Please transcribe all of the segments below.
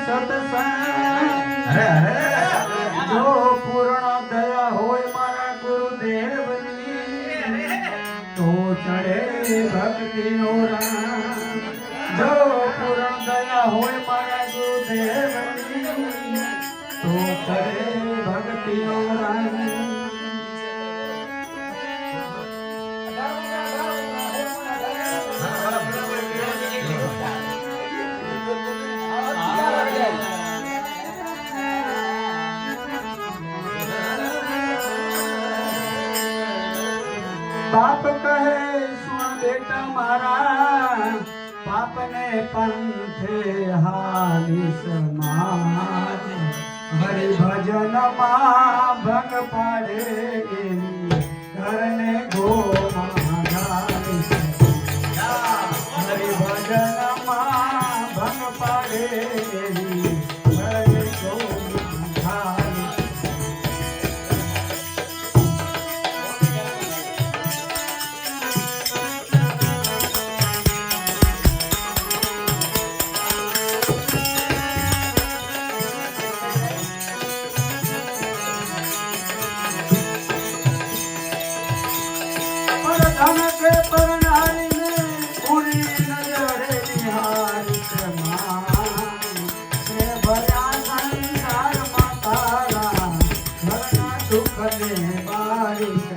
સત્સંગ અરે અરે જો પૂર્ણ દયા હોય મારા ગુરુદેવની તો ચડે ભક્તિનો રામ જો પૂર્ણ દયા હોય મારા ગુરુદેવની તો ચડે ભક્તિનો રામ बाप कहे सुन बेटा मारा बाप ने पंथे हाली समाज हरि भजन मां भंग पाड़े घर ने गो महागाली हरि भजन मां भंग पाड़े घर ने गो महागाली धन के पर नारी ने पूरी नजरे निहारी से भया संसार मातारा घरना सुख ने बारिश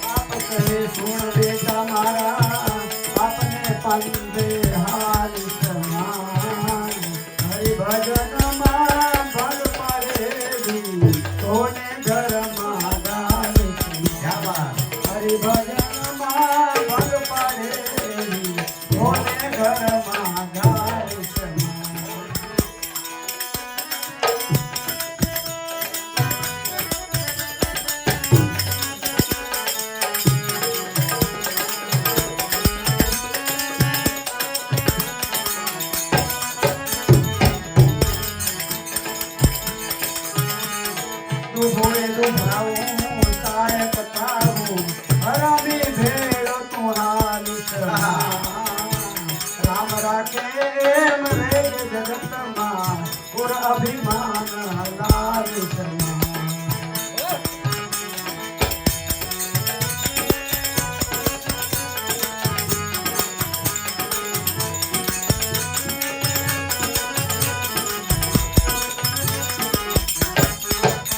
आप कहे सुन बेटा मारा आपने पंदे हारी समान हरि भजन मां भल पड़े सोने घर मागाली हरि भजन मां भल पड़े भोले घर मां गाय तू भोले तू भराऊं साय कथाऊं हरामी भेड़ तुम्हारी राम राखे रे जगत मां और अभिमान लाल शर्मा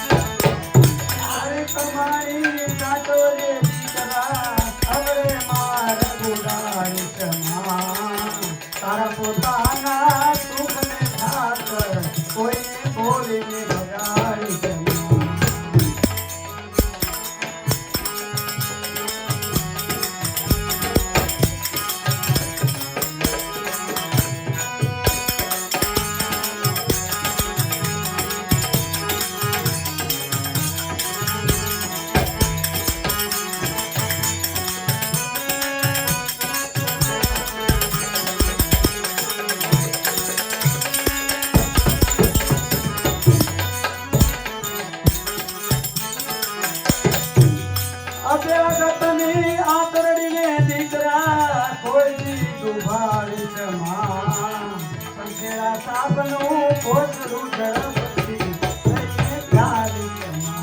अरे कमाई काटोले दीकरा अवरे मार गुडारी शर्मा तारा पोताना सुख ने खातर कोई ने बोली ने भगारी शर्मा અભ્યાગતની આંતરડીને દીકરા કોઈ દુભારી સમા સંખેડા સાબનું કોચરું ઝડપથી લઈને પ્યારી સમા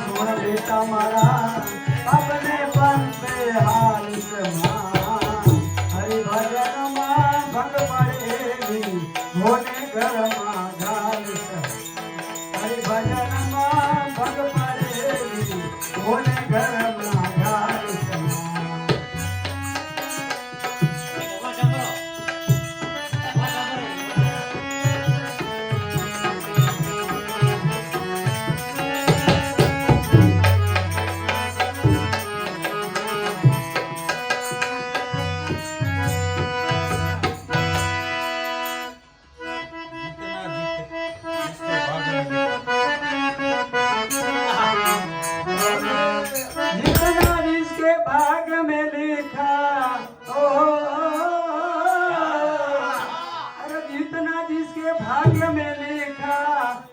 सुन बेटा मारा अपने पंते हालिस हरि भजन मां भंग पड़ेगी भोले घर मां घालिस हरि भजन मां भंग पड़ेगी भोले घर मां घालिस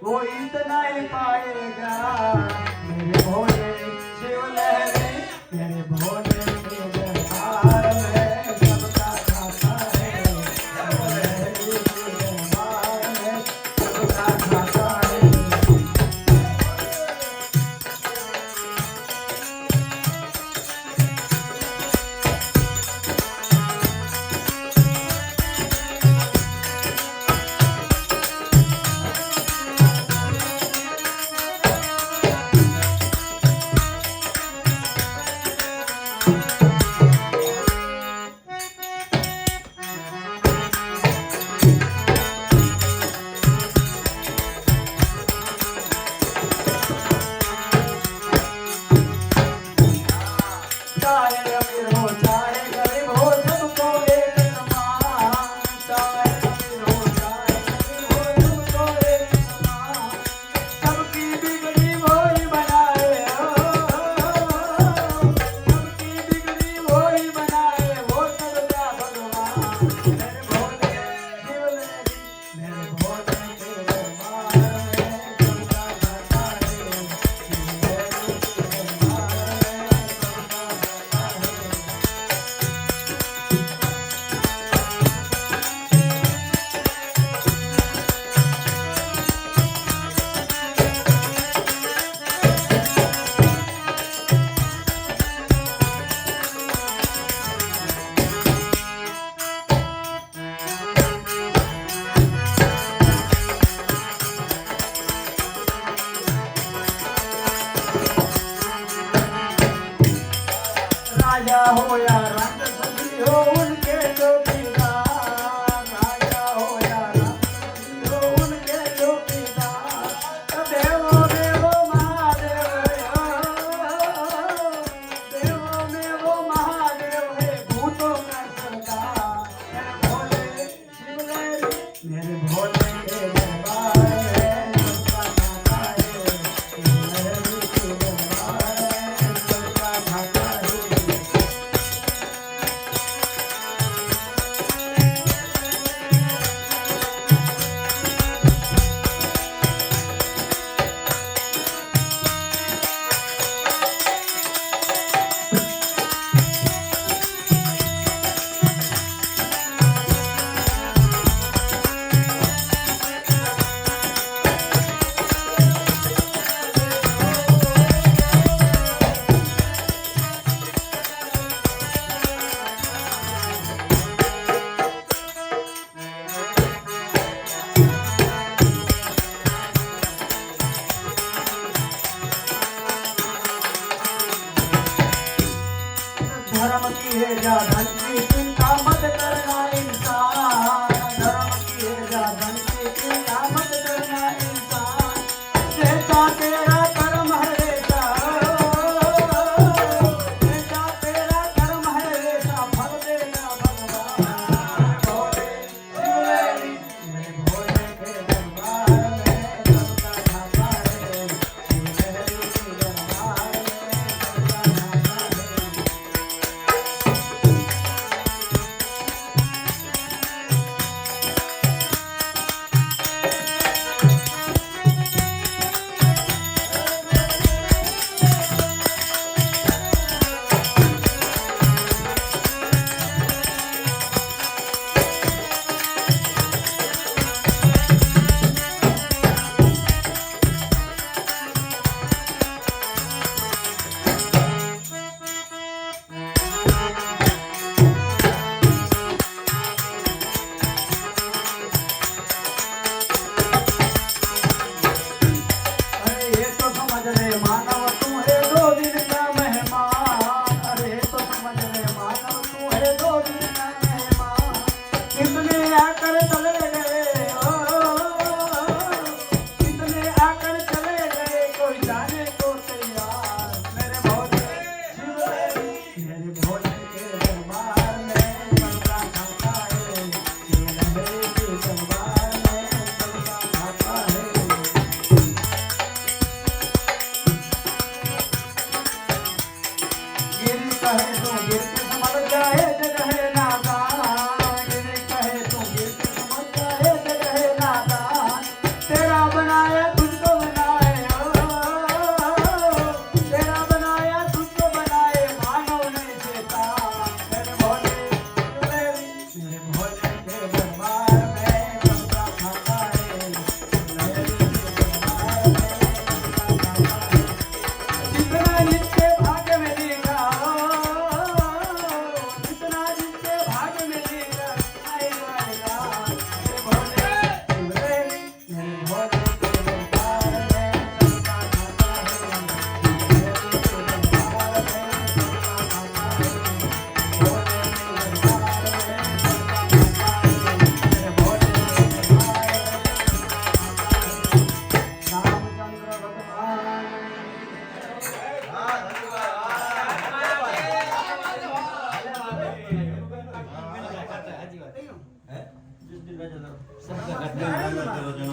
वो इतना ही पाएगा। मेरे भोले शिव लहरी, मेरे भोले के दरबार में सबका खाता है। शिव लहरी के दरबार में सबका खाता है।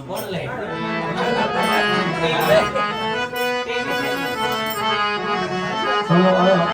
કોણ લે